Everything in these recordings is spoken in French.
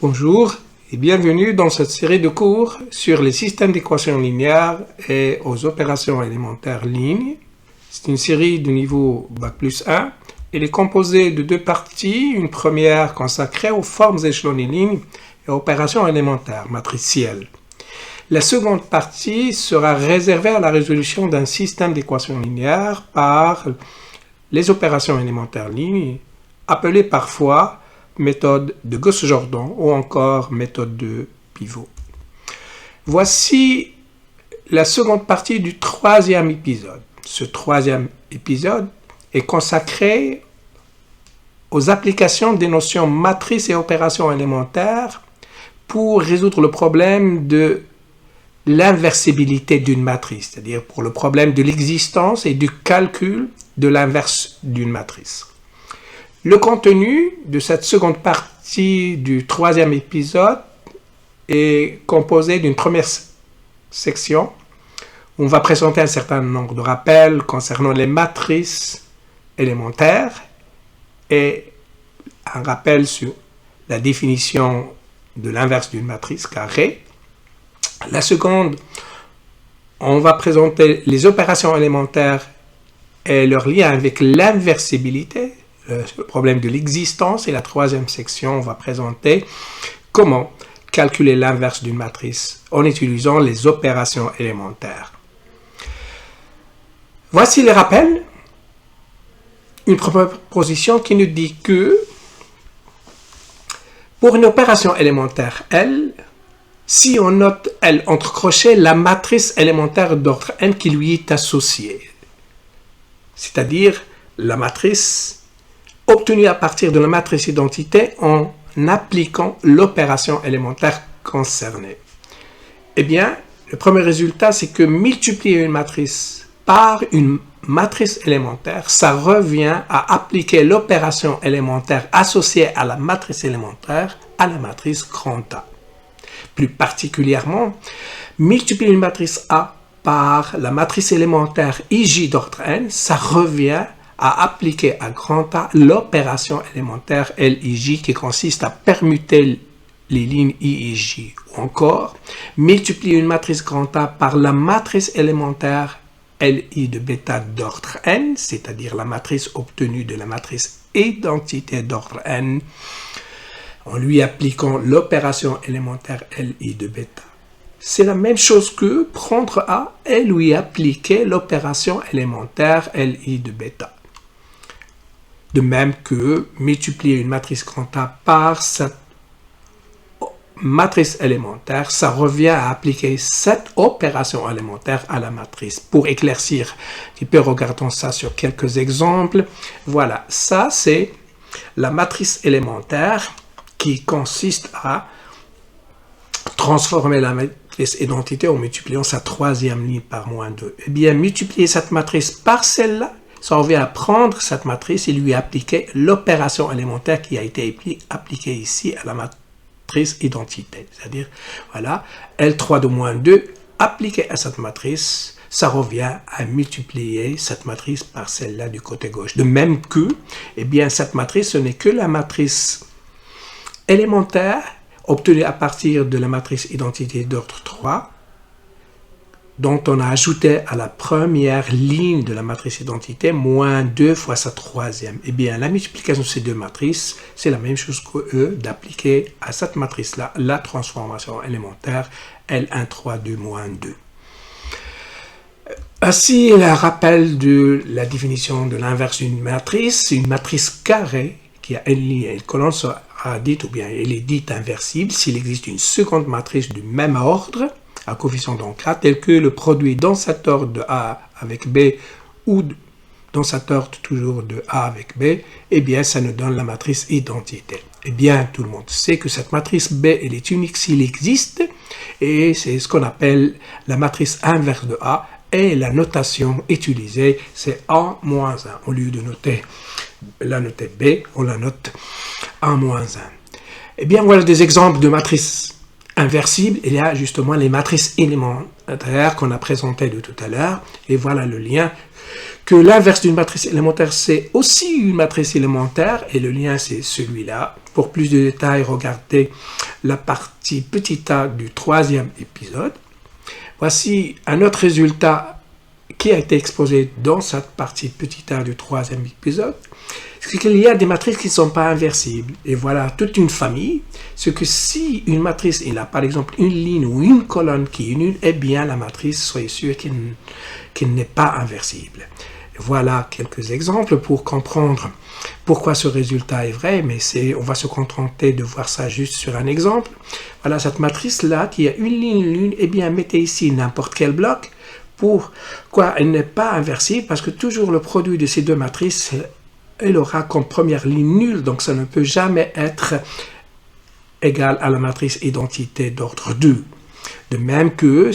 Bonjour et bienvenue dans cette série de cours sur les systèmes d'équations linéaires et aux opérations élémentaires lignes. C'est une série de niveau Bac+1. Elle est composée de deux parties, une première consacrée aux formes échelonnées lignes et aux opérations élémentaires matricielles. La seconde partie sera réservée à la résolution d'un système d'équations linéaires par les opérations élémentaires lignes, appelées parfois méthode de Gauss-Jordan ou encore méthode de pivot. Voici la seconde partie du troisième épisode. Ce troisième épisode est consacré aux applications des notions matrices et opérations élémentaires pour résoudre le problème de l'inversibilité d'une matrice, c'est-à-dire pour le problème de l'existence et du calcul de l'inverse d'une matrice. Le contenu de cette seconde partie du troisième épisode est composé d'une première section où on va présenter un certain nombre de rappels concernant les matrices élémentaires et un rappel sur la définition de l'inverse d'une matrice carrée. La seconde, on va présenter les opérations élémentaires et leur lien avec l'inversibilité, le problème de l'existence. Et la troisième section, on va présenter comment calculer l'inverse d'une matrice en utilisant les opérations élémentaires. Voici les rappels. Une proposition qui nous dit que pour une opération élémentaire L, si on note L entre crochets la matrice élémentaire d'ordre n qui lui est associée, c'est-à-dire la matrice obtenue à partir de la matrice identité en appliquant l'opération élémentaire concernée. Eh bien, le premier résultat, c'est que multiplier une matrice par une matrice élémentaire, ça revient à appliquer l'opération élémentaire associée à la matrice élémentaire à la matrice grand A. Plus particulièrement, multiplier une matrice A par la matrice élémentaire IJ d'ordre n, ça revient à appliquer à grand A l'opération élémentaire LIJ qui consiste à permuter les lignes I et J. Ou encore, multiplier une matrice grand A par la matrice élémentaire LI de bêta d'ordre n, c'est-à-dire la matrice obtenue de la matrice identité d'ordre n, en lui appliquant l'opération élémentaire LI de bêta. C'est la même chose que prendre A et lui appliquer l'opération élémentaire LI de bêta. De même que multiplier une matrice grand A par cette matrice élémentaire, ça revient à appliquer cette opération élémentaire à la matrice. Pour éclaircir un petit peu, regardons ça sur quelques exemples. Voilà, ça c'est la matrice élémentaire qui consiste à transformer la matrice identité en multipliant sa troisième ligne par -2. Eh bien, multiplier cette matrice par celle-là, ça revient à prendre cette matrice et lui appliquer l'opération élémentaire qui a été appliquée ici à la matrice identité. C'est-à-dire, voilà, L3 de -2 appliqué à cette matrice, ça revient à multiplier cette matrice par celle-là du côté gauche. De même que, eh bien, cette matrice, ce n'est que la matrice élémentaire obtenue à partir de la matrice identité d'ordre 3, dont on a ajouté à la première ligne de la matrice identité -2 fois sa troisième. Eh bien, la multiplication de ces deux matrices, c'est la même chose que eux, d'appliquer à cette matrice-là la transformation élémentaire L1, 2, -2. Ainsi, le rappel de la définition de l'inverse d'une matrice, une matrice carrée qui a une ligne et une colonne sera dite, ou bien elle est dite inversible s'il existe une seconde matrice du même ordre, à coefficient donc A, tel que le produit dans cet ordre de A avec B ou dans cet ordre toujours de A avec B, eh bien ça nous donne la matrice identité. Eh bien tout le monde sait que cette matrice B elle est unique s'il existe, et c'est ce qu'on appelle la matrice inverse de A, et la notation utilisée c'est A-1. Au lieu de la noter B, on la note A-1. Eh bien voilà des exemples de matrices inversibles. Il y a justement les matrices élémentaire qu'on a présenté de tout à l'heure. Et voilà le lien. Que l'inverse d'une matrice élémentaire, c'est aussi une matrice élémentaire. Et le lien, c'est celui-là. Pour plus de détails, regardez la partie petit a du 3e épisode. Voici un autre résultat qui a été exposé dans cette partie petit a du 3e épisode. C'est qu'il y a des matrices qui ne sont pas inversibles. Et voilà toute une famille. Ce que si une matrice, il a par exemple une ligne ou une colonne qui est nulle, eh bien la matrice, soyez sûr qu'elle n'est pas inversible. Voilà quelques exemples pour comprendre pourquoi ce résultat est vrai, mais on va se contenter de voir ça juste sur un exemple. Voilà cette matrice-là qui a une ligne, eh bien mettez ici n'importe quel bloc. Pourquoi elle n'est pas inversible? Parce que toujours le produit de ces deux matrices, elle aura comme première ligne nulle, donc ça ne peut jamais être égal à la matrice identité d'ordre 2. De même que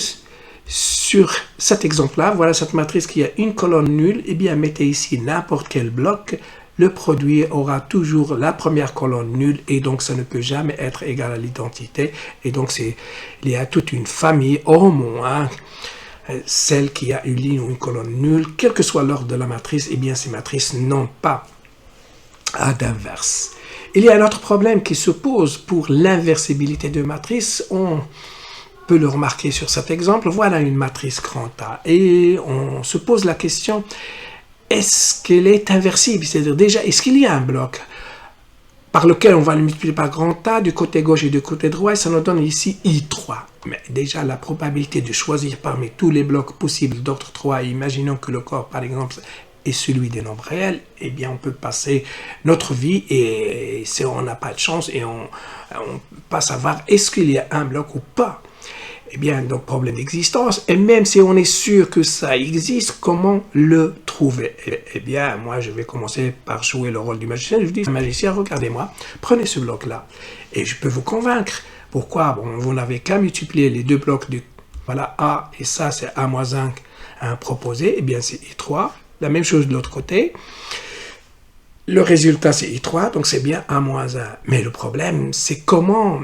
sur cet exemple-là, voilà cette matrice qui a une colonne nulle, eh bien mettez ici n'importe quel bloc, le produit aura toujours la première colonne nulle et donc ça ne peut jamais être égal à l'identité. Et donc il y a toute une famille, au moins, celle qui a une ligne ou une colonne nulle, quel que soit l'ordre de la matrice, eh bien ces matrices n'ont pas d'inverse. Il y a un autre problème qui se pose pour l'inversibilité de matrice. On peut le remarquer sur cet exemple. Voilà une matrice grand A et on se pose la question, est-ce qu'elle est inversible? C'est-à-dire déjà, est-ce qu'il y a un bloc par lequel on va le multiplier par grand A du côté gauche et du côté droit et ça nous donne ici I3. Mais déjà, la probabilité de choisir parmi tous les blocs possibles d'ordre 3, imaginons que le corps, par exemple, est celui des nombres réels, eh bien, on peut passer notre vie et si on n'a pas de chance et on ne peut pas savoir est-ce qu'il y a un bloc ou pas. Eh bien, donc, problème d'existence. Et même si on est sûr que ça existe, comment le trouver? Eh bien, moi, je vais commencer par jouer le rôle du magicien. Je dis, magicien, regardez-moi, prenez ce bloc-là. Et je peux vous convaincre. Pourquoi? Bon, vous n'avez qu'à multiplier les deux blocs de, voilà, A, et ça, c'est A-1 proposé. Eh bien, c'est I3. La même chose de l'autre côté. Le résultat, c'est I3, donc c'est bien A-1. Mais le problème, c'est comment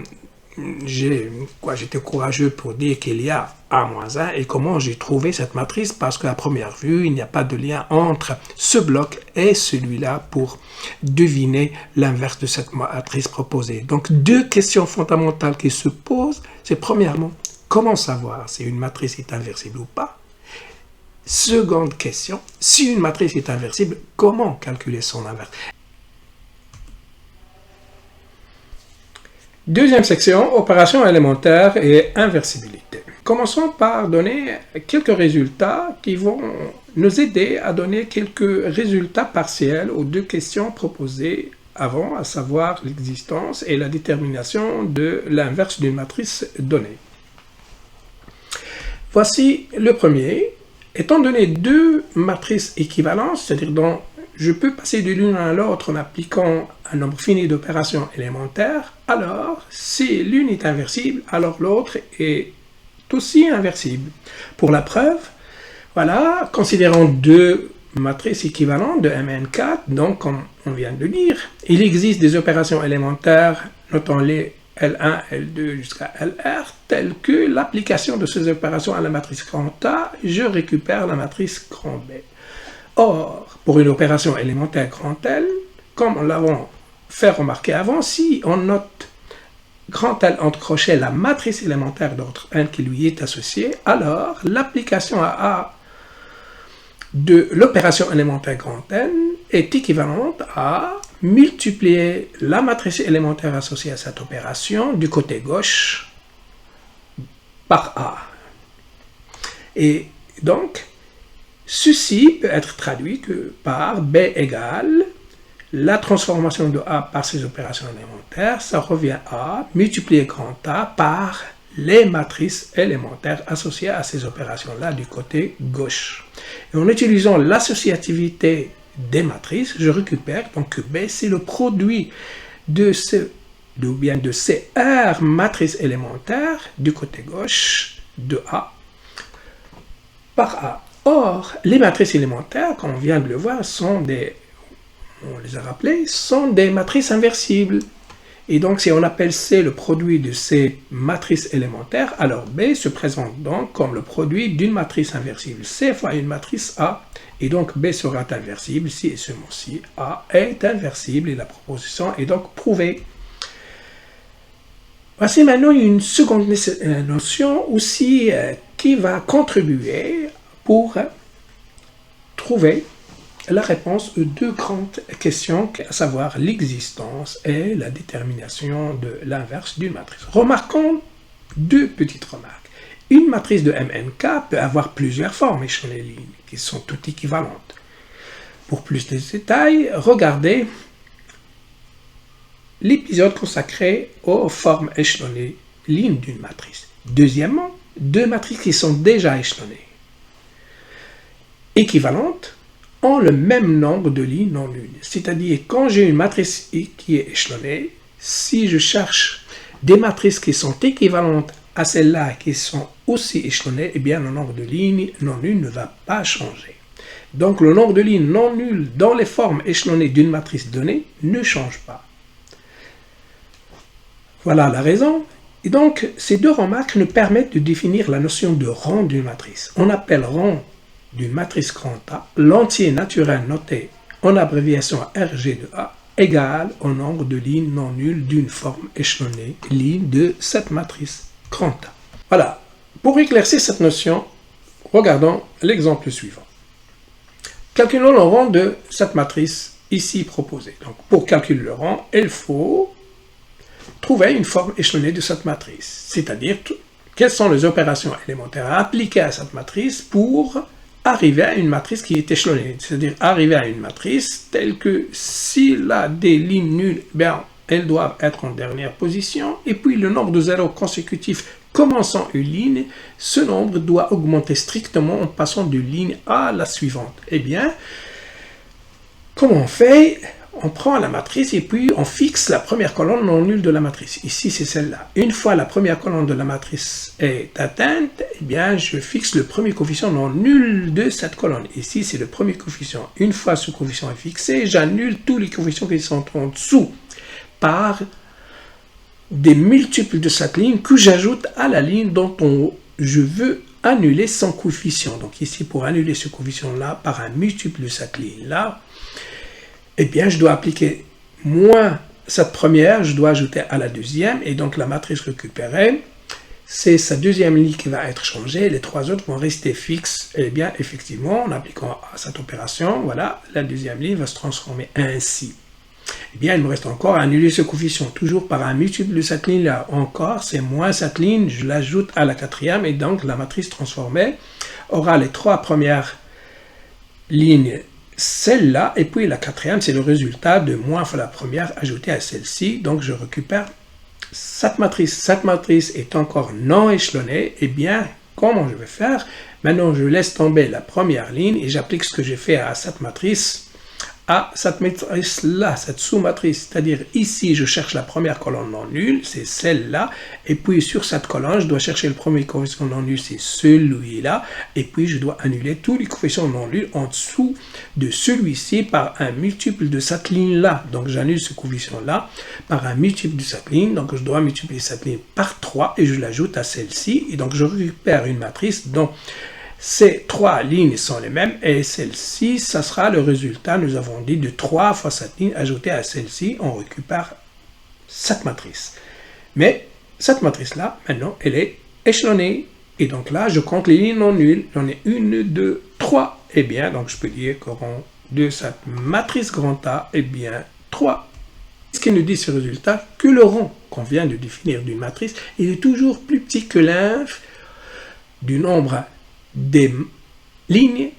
j'étais courageux pour dire qu'il y a A-1 et comment j'ai trouvé cette matrice parce qu'à première vue, il n'y a pas de lien entre ce bloc et celui-là pour deviner l'inverse de cette matrice proposée. Donc, deux questions fondamentales qui se posent, c'est premièrement, comment savoir si une matrice est inversible ou pas? Seconde question, si une matrice est inversible, comment calculer son inverse? Deuxième section, opérations élémentaires et inversibilité. Commençons par donner quelques résultats qui vont nous aider à donner quelques résultats partiels aux deux questions proposées avant, à savoir l'existence et la détermination de l'inverse d'une matrice donnée. Voici le premier. Étant donné deux matrices équivalentes, c'est-à-dire dont je peux passer de l'une à l'autre en appliquant un nombre fini d'opérations élémentaires, alors si l'une est inversible, alors l'autre est aussi inversible. Pour la preuve, voilà, considérons deux matrices équivalentes de Mn4, donc comme on vient de dire, il existe des opérations élémentaires, notons-les L1, L2 jusqu'à LR, telles que l'application de ces opérations à la matrice grand A, je récupère la matrice grand B. Or, pour une opération élémentaire grand L, comme on l'avons fait remarquer avant, si on note grand L entre crochets la matrice élémentaire d'ordre n qui lui est associée, alors l'application à A de l'opération élémentaire grand N est équivalente à multiplier la matrice élémentaire associée à cette opération du côté gauche par A. Et donc, ceci peut être traduit que par B égale la transformation de A par ces opérations élémentaires, ça revient à multiplier grand A par les matrices élémentaires associées à ces opérations-là du côté gauche. Et en utilisant l'associativité des matrices, je récupère donc que B, c'est le produit de ces R matrices élémentaires du côté gauche de A par A. Or, les matrices élémentaires, comme on vient de le voir, sont des, on les a rappelées, sont des matrices inversibles. Et donc, si on appelle C le produit de ces matrices élémentaires, alors B se présente donc comme le produit d'une matrice inversible C fois une matrice A. Et donc, B sera inversible si et seulement si A est inversible et la proposition est donc prouvée. Voici maintenant une seconde notion aussi qui va contribuer pour trouver la réponse aux deux grandes questions, à savoir l'existence et la détermination de l'inverse d'une matrice. Remarquons deux petites remarques. Une matrice de MNK peut avoir plusieurs formes échelonnées lignes qui sont toutes équivalentes. Pour plus de détails, regardez l'épisode consacré aux formes échelonnées lignes d'une matrice. Deuxièmement, deux matrices qui sont déjà échelonnées, équivalentes, ont le même nombre de lignes non nulles. C'est-à-dire, quand j'ai une matrice I qui est échelonnée, si je cherche des matrices qui sont équivalentes à celles-là qui sont aussi échelonnées, eh bien le nombre de lignes non nulles ne va pas changer. Donc le nombre de lignes non nulles dans les formes échelonnées d'une matrice donnée ne change pas. Voilà la raison. Et donc, ces deux remarques nous permettent de définir la notion de rang d'une matrice. On appelle rang d'une matrice grand A l'entier naturel noté en abréviation RG de A égale au nombre de lignes non nulles d'une forme échelonnée ligne de cette matrice grand A. Voilà. Pour éclaircir cette notion, regardons l'exemple suivant. Calculons le rang de cette matrice ici proposée. Donc, pour calculer le rang, il faut trouver une forme échelonnée de cette matrice, c'est-à-dire quelles sont les opérations élémentaires à appliquer à cette matrice pour arriver à une matrice qui est échelonnée, c'est-à-dire arriver à une matrice telle que s'il a des lignes nulles, bien, elles doivent être en dernière position, et puis le nombre de zéros consécutifs commençant une ligne, ce nombre doit augmenter strictement en passant d'une ligne à la suivante. Eh bien, comment on fait ? On prend la matrice et puis on fixe la première colonne non nulle de la matrice. Ici, c'est celle-là. Une fois la première colonne de la matrice est atteinte, eh bien, je fixe le premier coefficient non nul de cette colonne. Ici, c'est le premier coefficient. Une fois ce coefficient est fixé, j'annule tous les coefficients qui sont en dessous par des multiples de cette ligne que j'ajoute à la ligne dont je veux annuler son coefficient. Donc ici, pour annuler ce coefficient-là par un multiple de cette ligne-là, eh bien, je dois appliquer moins cette première, je dois ajouter à la deuxième, et donc la matrice récupérée, c'est sa deuxième ligne qui va être changée, les trois autres vont rester fixes. Eh bien, effectivement, en appliquant à cette opération, voilà, la deuxième ligne va se transformer ainsi. Eh bien, il me reste encore à annuler ce coefficient, toujours par un multiple de cette ligne-là. Encore, c'est moins cette ligne, je l'ajoute à la quatrième, et donc la matrice transformée aura les trois premières lignes, celle-là, et puis la quatrième, c'est le résultat de moins fois la première ajoutée à celle-ci. Donc, je récupère cette matrice. Cette matrice est encore non échelonnée. Eh bien, comment je vais faire? Maintenant, je laisse tomber la première ligne et j'applique ce que j'ai fait à cette matrice, à cette matrice-là, cette sous-matrice. C'est-à-dire, ici, je cherche la première colonne non nulle, c'est celle-là. Et puis, sur cette colonne, je dois chercher le premier coefficient non nul, c'est celui-là. Et puis, je dois annuler tous les coefficients non nuls en dessous de celui-ci par un multiple de cette ligne-là. Donc, j'annule ce coefficient-là par un multiple de cette ligne. Donc, je dois multiplier cette ligne par 3 et je l'ajoute à celle-ci. Et donc, je récupère une matrice dont ces trois lignes sont les mêmes et celle-ci, ça sera le résultat, nous avons dit, de 3 fois cette ligne ajoutée à celle-ci, on récupère cette matrice. Mais cette matrice-là, maintenant, elle est échelonnée. Et donc là, je compte les lignes non nulles. J'en ai 1, 2, 3. Eh bien, donc je peux dire que rang de cette matrice grand A, eh bien, 3. Ce qui nous dit ce résultat, que le rang qu'on vient de définir d'une matrice, il est toujours plus petit que l'inf du nombre des lignes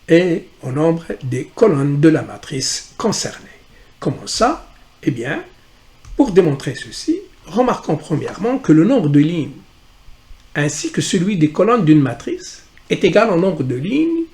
et au nombre des colonnes de la matrice concernée. Comment ça? Eh bien, pour démontrer ceci, remarquons premièrement que le nombre de lignes ainsi que celui des colonnes d'une matrice est égal au nombre de lignes,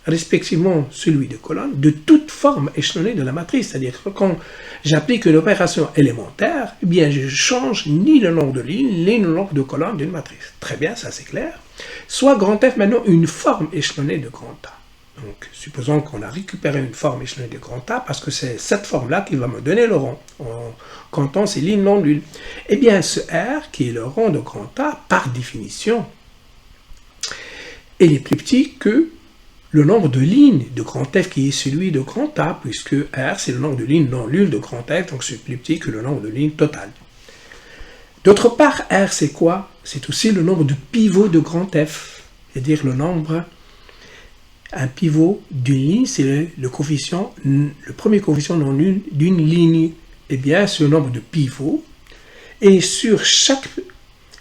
respectivement celui des colonnes, de toute forme échelonnée de la matrice. C'est-à-dire que quand j'applique une opération élémentaire, eh bien, je ne change ni le nombre de lignes, ni le nombre de colonnes d'une matrice. Très bien, ça c'est clair. Soit grand F maintenant une forme échelonnée de grand A. Donc, supposons qu'on a récupéré une forme échelonnée de grand A, parce que c'est cette forme-là qui va me donner le rond, en comptant ces lignes non nulles. Eh bien, ce R, qui est le rond de grand A, par définition, il est plus petit que le nombre de lignes de grand F qui est celui de grand A, puisque R, c'est le nombre de lignes non nulles de grand F, donc c'est plus petit que le nombre de lignes totales. D'autre part, R, c'est quoi? C'est aussi le nombre de pivots de grand F, c'est-à-dire le nombre, un pivot d'une ligne, c'est le coefficient, le premier coefficient non nul d'une ligne. Eh bien, ce nombre de pivots, et sur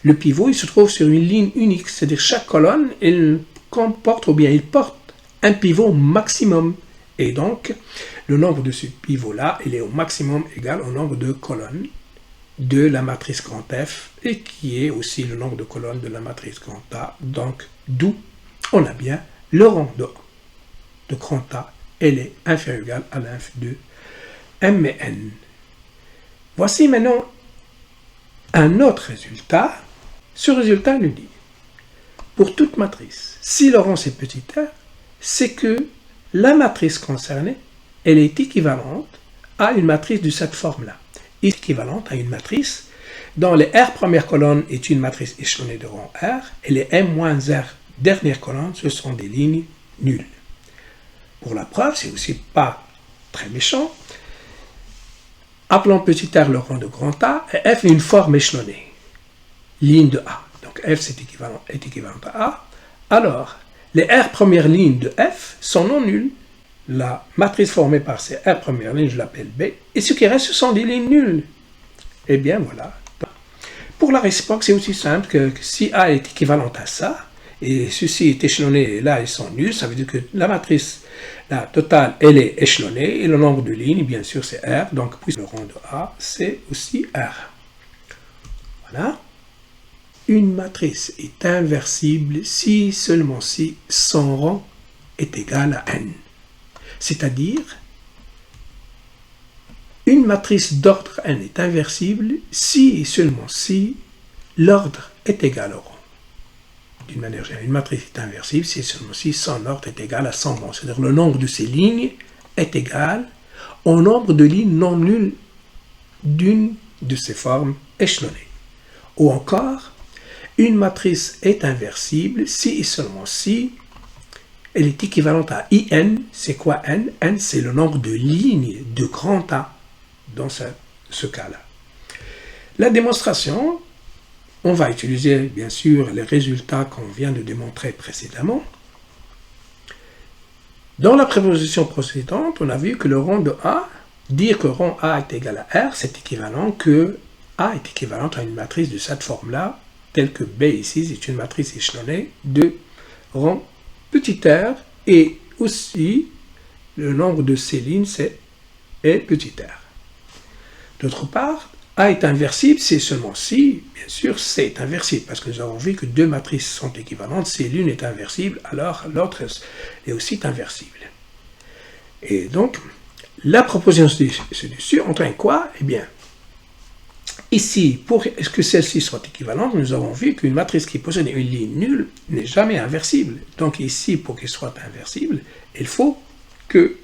le pivot, il se trouve sur une ligne unique, c'est-à-dire chaque colonne, elle comporte, ou bien il porte un pivot maximum. Et donc, le nombre de ce pivot-là, il est au maximum égal au nombre de colonnes de la matrice grand F, et qui est aussi le nombre de colonnes de la matrice grand A. Donc, d'où on a bien le rang de grand A, elle est inférieur ou égal à l'inf de M et N. Voici maintenant un autre résultat. Ce résultat nous dit, pour toute matrice, si le rang c'est petit r, c'est que la matrice concernée, elle est équivalente à une matrice de cette forme-là. Équivalente à une matrice dont les R première colonne est une matrice échelonnée de rang R, et les M-R dernière colonne, ce sont des lignes nulles. Pour la preuve, c'est aussi pas très méchant. Appelons petit r le rang de grand A, et F est une forme échelonnée, ligne de A. Donc F est équivalent à A. Alors, les R premières lignes de F sont non nulles. La matrice formée par ces R premières lignes, je l'appelle B, et ce qui reste, ce sont des lignes nulles. Eh bien, voilà. Pour la réciproque, c'est aussi simple que si A est équivalente à ça, et ceci est échelonné, et là, ils sont nuls, ça veut dire que la matrice, la totale, elle est échelonnée, et le nombre de lignes, bien sûr, c'est R, donc puis le rang de A, c'est aussi R. Voilà. Une matrice est inversible si seulement si son rang est égal à N. C'est-à-dire, une matrice d'ordre n est inversible si et seulement si l'ordre est égal au rang. D'une manière générale, une matrice est inversible si et seulement si son ordre est égal à son rang. C'est-à-dire le nombre de ces lignes est égal au nombre de lignes non nulles d'une de ces formes échelonnées. Ou encore, une matrice est inversible si et seulement si elle est équivalente à IN. C'est quoi N? N, c'est le nombre de lignes de grand A dans ce cas-là. La démonstration, on va utiliser bien sûr les résultats qu'on vient de démontrer précédemment. Dans la préposition précédente, on a vu que le rang de A, dire que rang A est égal à R, c'est équivalent que A est équivalent à une matrice de cette forme-là, telle que B ici, c'est une matrice échelonnée de rang petit r, et aussi le nombre de ces lignes, c'est petit r. D'autre part, A est inversible, c'est seulement si, bien sûr, C est inversible, parce que nous avons vu que deux matrices sont équivalentes, si l'une est inversible, alors l'autre est aussi inversible. Et donc, la proposition ci-dessus entraîne quoi? Eh bien, ici, pour que celle-ci soit équivalente, nous avons vu qu'une matrice qui possède une ligne nulle n'est jamais inversible. Donc ici, pour qu'elle soit inversible, il faut que...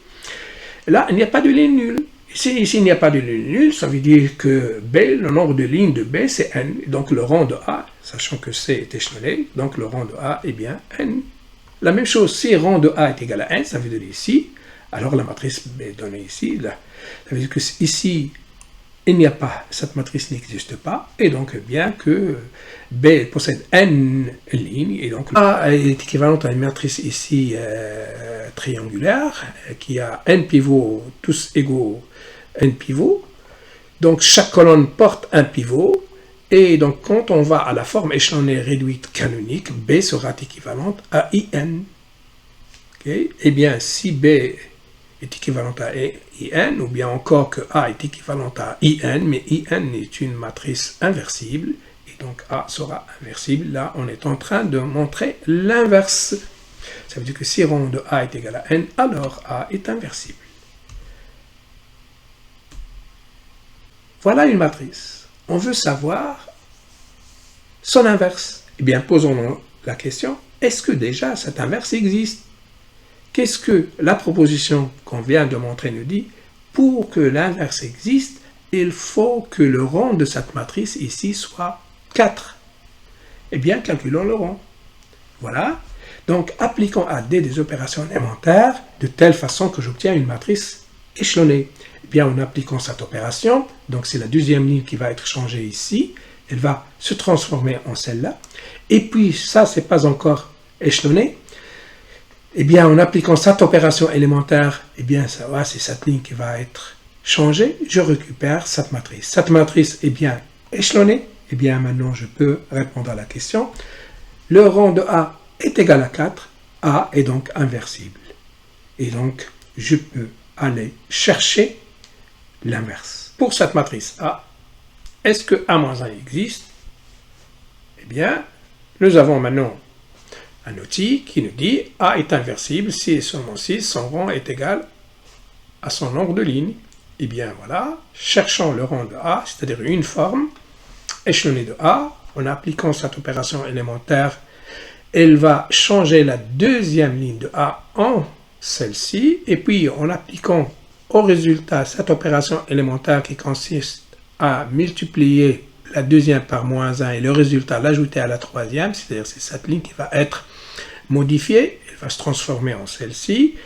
Là, il n'y a pas de ligne nulle. Ici, il n'y a pas de ligne nulle, ça veut dire que B, le nombre de lignes de B, c'est N. Donc le rang de A, sachant que C est échelonné, donc le rang de A est bien N. La même chose, si rang de A est égal à N, ça veut dire ici, alors la matrice B est donnée ici, là. Ça veut dire que ici, il n'y a pas, cette matrice n'existe pas, et donc bien que B possède n lignes, et donc A est équivalente à une matrice ici triangulaire, qui a n pivots, tous égaux n pivots, donc chaque colonne porte un pivot, et donc quand on va à la forme échelonnée réduite canonique, B sera équivalente à IN. Okay? Et bien si B est équivalente à IN, ou bien encore que A est équivalente à IN, mais IN est une matrice inversible, et donc A sera inversible. Là, on est en train de montrer l'inverse. Ça veut dire que si rang de A est égal à N, alors A est inversible. Voilà une matrice. On veut savoir son inverse. Eh bien, posons-nous la question, est-ce que déjà cet inverse existe? qu'est-ce que la proposition qu'on vient de montrer nous dit? Pour que l'inverse existe, il faut que le rang de cette matrice ici soit 4. Eh bien, calculons le rang. Voilà. Donc, appliquons à D des opérations élémentaires de telle façon que j'obtiens une matrice échelonnée. Eh bien, en appliquant cette opération, donc c'est la deuxième ligne qui va être changée ici, elle va se transformer en celle-là. Et puis, ça, c'est pas encore échelonné. Eh bien, en appliquant cette opération élémentaire, eh bien, c'est cette ligne qui va être changée. Je récupère cette matrice. Cette matrice est bien échelonnée. Eh bien, maintenant, je peux répondre à la question. Le rang de A est égal à 4. A est donc inversible. Et donc, je peux aller chercher l'inverse. Pour cette matrice A, est-ce que A-1 existe? Eh bien, nous avons maintenant un outil qui nous dit A est inversible si et seulement si son rang est égal à son nombre de lignes. Eh bien voilà, cherchons le rang de A, c'est-à-dire une forme échelonnée de A, en appliquant cette opération élémentaire, elle va changer la deuxième ligne de A en celle-ci, et puis en appliquant au résultat cette opération élémentaire qui consiste à multiplier la deuxième par moins 1 et le résultat l'ajouter à la troisième, c'est-à-dire c'est cette ligne qui va être modifiée, elle va se transformer en celle-ci.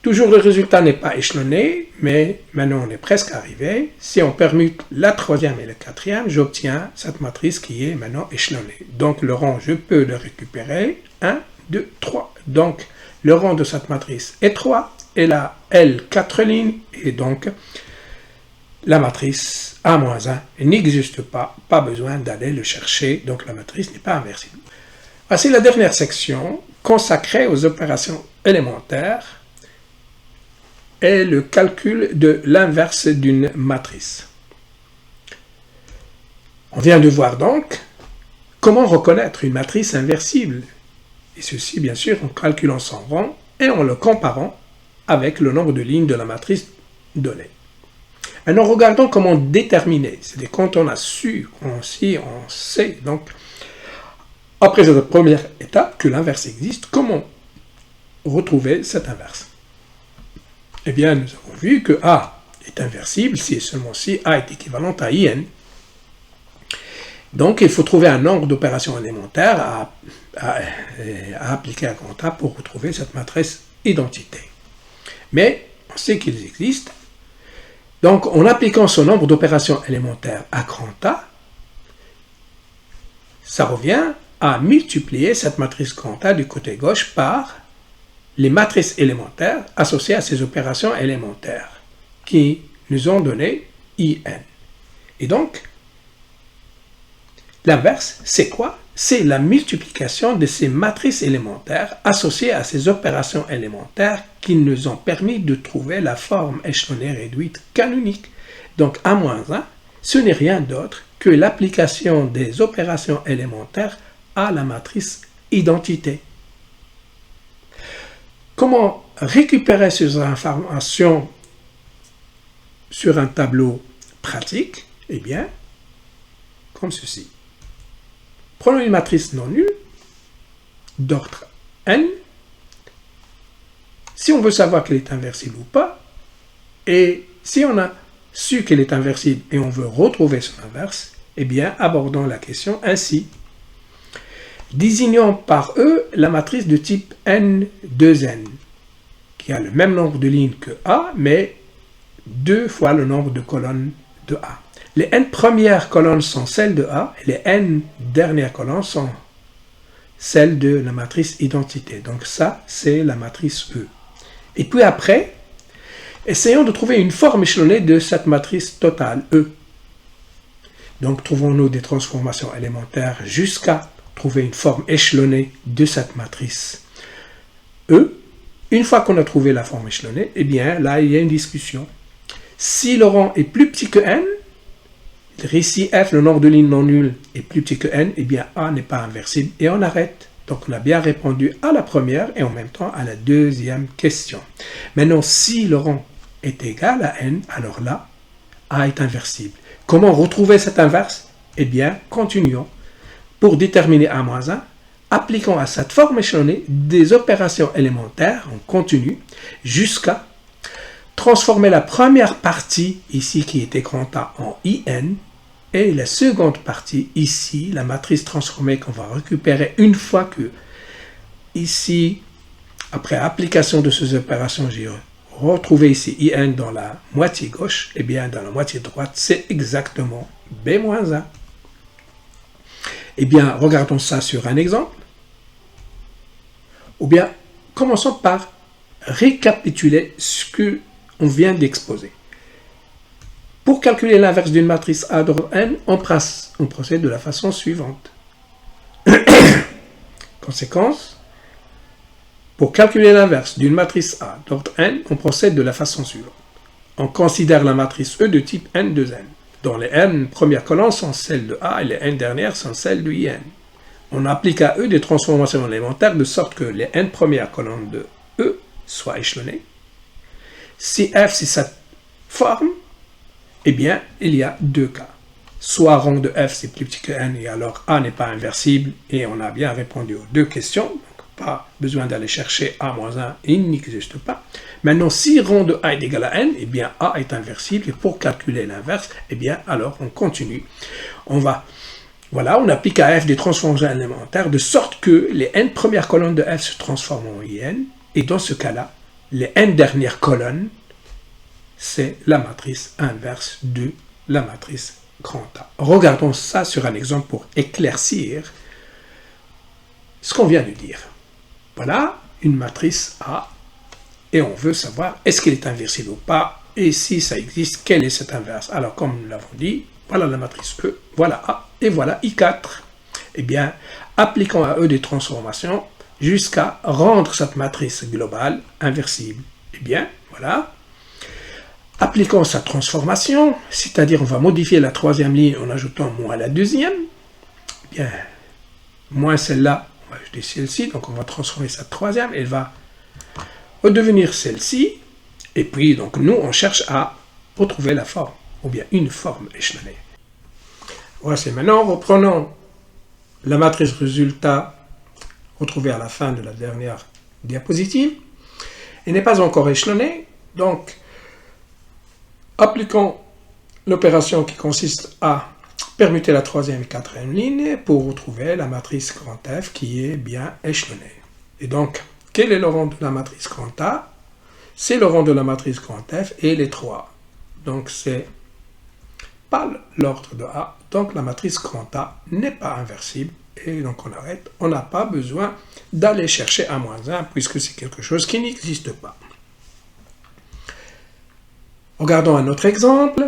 Toujours le résultat n'est pas échelonné, mais maintenant on est presque arrivé. Si on permute la troisième et la quatrième, j'obtiens cette matrice qui est maintenant échelonnée. Donc le rang, je peux le récupérer. 1, 2, 3. Donc le rang de cette matrice est 3. Elle a, elle, 4 lignes, et donc la matrice A-1 n'existe pas, pas besoin d'aller le chercher, donc la matrice n'est pas inversible. Voici la dernière section consacrée aux opérations élémentaires et le calcul de l'inverse d'une matrice. On vient de voir donc comment reconnaître une matrice inversible, et ceci bien sûr en calculant son rang et en le comparant avec le nombre de lignes de la matrice donnée. Maintenant, regardons comment déterminer. C'est-à-dire quand on a su, on sait, donc, après cette première étape, que l'inverse existe, comment retrouver cette inverse? Eh bien, nous avons vu que A est inversible si et seulement si A est équivalent à IN. Donc, il faut trouver un nombre d'opérations élémentaires à appliquer à grand A pour retrouver cette matrice identité. Mais, on sait qu'ils existent. Donc, en appliquant ce nombre d'opérations élémentaires à grand A, ça revient à multiplier cette matrice grand A du côté gauche par les matrices élémentaires associées à ces opérations élémentaires qui nous ont donné IN. Et donc, l'inverse, c'est quoi? C'est la multiplication de ces matrices élémentaires associées à ces opérations élémentaires qui nous ont permis de trouver la forme échelonnée réduite canonique. Donc A-1, ce n'est rien d'autre que l'application des opérations élémentaires à la matrice identité. Comment récupérer ces informations sur un tableau pratique? Eh bien, comme ceci. Prenons une matrice non nulle d'ordre n. Si on veut savoir qu'elle est inversible ou pas, et si on a su qu'elle est inversible et on veut retrouver son inverse, eh bien, abordons la question ainsi. Désignons par E la matrice de type n2n, qui a le même nombre de lignes que A, mais 2 fois le nombre de colonnes de A. Les n premières colonnes sont celles de A, et les n dernières colonnes sont celles de la matrice identité. Donc ça, c'est la matrice E. Et puis après, essayons de trouver une forme échelonnée de cette matrice totale E. Donc trouvons-nous des transformations élémentaires jusqu'à trouver une forme échelonnée de cette matrice E. Une fois qu'on a trouvé la forme échelonnée, eh bien là, il y a une discussion. Si le rang est plus petit que n, ici f, le nombre de lignes non nulles, est plus petit que n, eh bien A n'est pas inversible et on arrête. Donc on a bien répondu à la première et en même temps à la deuxième question. Maintenant, si le rang est égal à n, alors là, A est inversible. Comment retrouver cette inverse? Eh bien, continuons. Pour déterminer A-1, appliquons à cette forme échelonnée des opérations élémentaires en continu jusqu'à transformer la première partie, ici qui est écran A, en IN, et la seconde partie, ici, la matrice transformée qu'on va récupérer une fois que, ici, après application de ces opérations, j'ai retrouvé ici IN dans la moitié gauche, et bien dans la moitié droite, c'est exactement B-1. Eh bien, regardons ça sur un exemple. Ou bien, commençons par récapituler ce qu'on vient d'exposer. Pour calculer l'inverse d'une matrice A d'ordre n, on procède de la façon suivante. Conséquence, pour calculer l'inverse d'une matrice A d'ordre n, on procède de la façon suivante. On considère la matrice E de type n de n, dont les n premières colonnes sont celles de A et les n dernières sont celles de IN. On applique à E des transformations élémentaires de sorte que les n premières colonnes de E soient échelonnées. Si F c'est cette forme, eh bien, il y a deux cas. Soit rang de F c'est plus petit que n et alors A n'est pas inversible et on a bien répondu aux deux questions. Donc, pas besoin d'aller chercher A-1, il n'existe pas. Maintenant, si rang de A est égal à n, eh bien A est inversible et pour calculer l'inverse, eh bien alors on continue. On applique à F des transformations élémentaires de sorte que les n premières colonnes de F se transforment en IN et dans ce cas-là, les n dernières colonnes c'est la matrice inverse de la matrice grand A. Regardons ça sur un exemple pour éclaircir ce qu'on vient de dire. Voilà une matrice A et on veut savoir est-ce qu'elle est inversible ou pas et si ça existe, quelle est cette inverse. Alors comme nous l'avons dit, voilà la matrice E, voilà A et voilà I4. Eh bien, appliquons à E des transformations jusqu'à rendre cette matrice globale inversible. Eh bien, voilà. Appliquons sa transformation, c'est-à-dire on va modifier la troisième ligne en ajoutant moins la deuxième. Bien, moins celle-là, on va ajouter celle-ci, donc on va transformer cette troisième, elle va redevenir celle-ci, et puis donc nous on cherche à retrouver la forme, ou bien une forme échelonnée. Voici maintenant, reprenons la matrice résultat retrouvée à la fin de la dernière diapositive. Elle n'est pas encore échelonnée, donc appliquons l'opération qui consiste à permuter la troisième et quatrième ligne pour retrouver la matrice grand F qui est bien échelonnée. Et donc, quel est le rang de la matrice grand A? C'est le rang de la matrice grand F et les 3. Donc, c'est pas l'ordre de A. Donc, la matrice grand A n'est pas inversible. Et donc, on arrête. On n'a pas besoin d'aller chercher A-1 puisque c'est quelque chose qui n'existe pas. Regardons un autre exemple.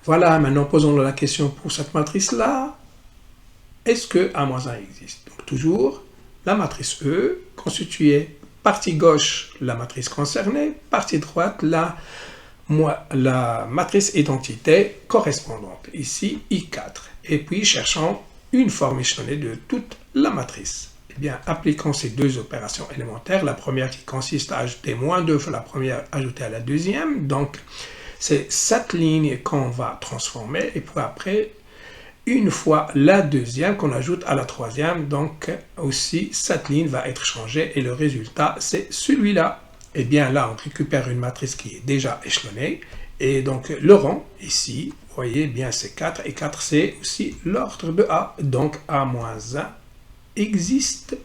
Voilà, maintenant posons-nous la question pour cette matrice-là. Est-ce que A-1 existe? Donc toujours, la matrice E, constituée partie gauche, la matrice concernée, partie droite, la matrice identité correspondante. Ici, I4. Et puis, cherchons une forme échelonnée de toute la matrice. Eh bien, appliquons ces deux opérations élémentaires. La première qui consiste à ajouter moins 2 fois la première ajoutée à la deuxième. Donc, c'est cette ligne qu'on va transformer. Et puis après, une fois la deuxième qu'on ajoute à la troisième. Donc, aussi, cette ligne va être changée. Et le résultat, c'est celui-là. Eh bien, là, on récupère une matrice qui est déjà échelonnée. Et donc, le rang, ici, vous voyez bien, c'est 4. Et 4, c'est aussi l'ordre de A. Donc, A-1 existe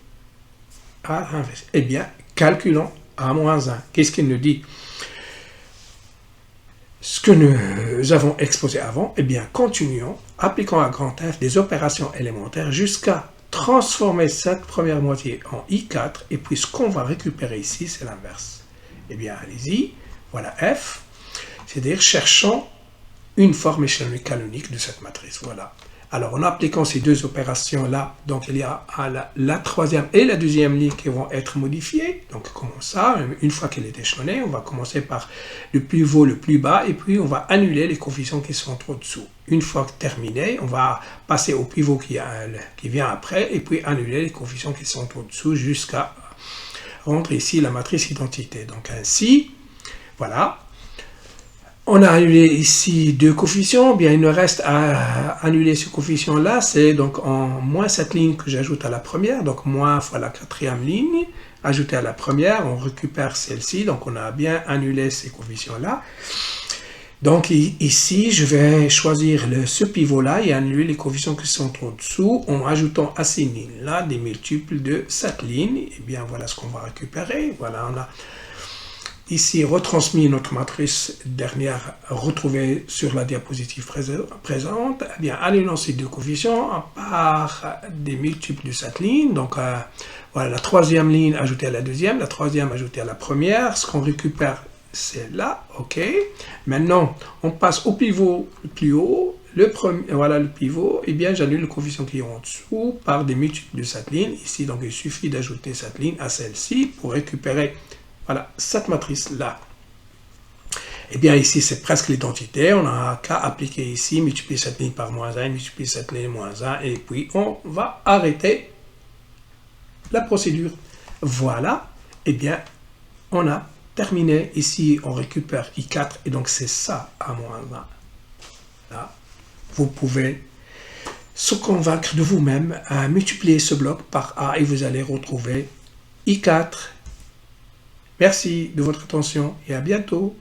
à l'inverse. Eh bien, calculons A-1. Qu'est-ce qu'il nous dit? Ce que nous avons exposé avant, eh bien, continuons, appliquons à grand F des opérations élémentaires jusqu'à transformer cette première moitié en I4, et puis ce qu'on va récupérer ici, c'est l'inverse. Eh bien, allez-y, voilà F, c'est-à-dire cherchons une forme échelonnée canonique de cette matrice, voilà. Alors, en appliquant ces deux opérations-là, donc il y a la troisième et la deuxième ligne qui vont être modifiées. Donc, comment ça? Une fois qu'elle est échelonnée, on va commencer par le plus haut, le plus bas, et puis on va annuler les coefficients qui sont au-dessous. Une fois terminé, on va passer au pivot qui vient après, et puis annuler les coefficients qui sont au-dessous jusqu'à rendre ici la matrice identité. Donc, ainsi, voilà. On a annulé ici deux coefficients, bien il nous reste à annuler ce coefficient-là, c'est donc en moins cette ligne que j'ajoute à la première, donc moins fois la quatrième ligne, ajouter à la première, on récupère celle-ci, donc on a bien annulé ces coefficients-là. Donc ici, je vais choisir ce pivot-là et annuler les coefficients qui sont au-dessous en ajoutant à ces lignes-là des multiples de cette ligne, et bien voilà ce qu'on va récupérer, voilà on a ici retransmis notre matrice dernière retrouvée sur la diapositive présente, eh bien, annulant ces deux coefficients par des multiples de cette ligne. Donc, voilà, la troisième ligne ajoutée à la deuxième, la troisième ajoutée à la première. Ce qu'on récupère, c'est là, ok. Maintenant, on passe au pivot le plus haut. Voilà le pivot, et bien j'annule le coefficient qui est en dessous par des multiples de cette ligne. Ici, donc, il suffit d'ajouter cette ligne à celle-ci pour récupérer voilà, cette matrice-là. Eh bien, ici, c'est presque l'identité. On n'a qu'à appliquer ici, multiplier cette ligne par moins 1, multiplier cette ligne moins 1, et puis on va arrêter la procédure. Voilà, eh bien, on a terminé. Ici, on récupère I4, et donc c'est ça à moins 1. Là, vous pouvez se convaincre de vous-même à multiplier ce bloc par A, et vous allez retrouver I4. Merci de votre attention et à bientôt.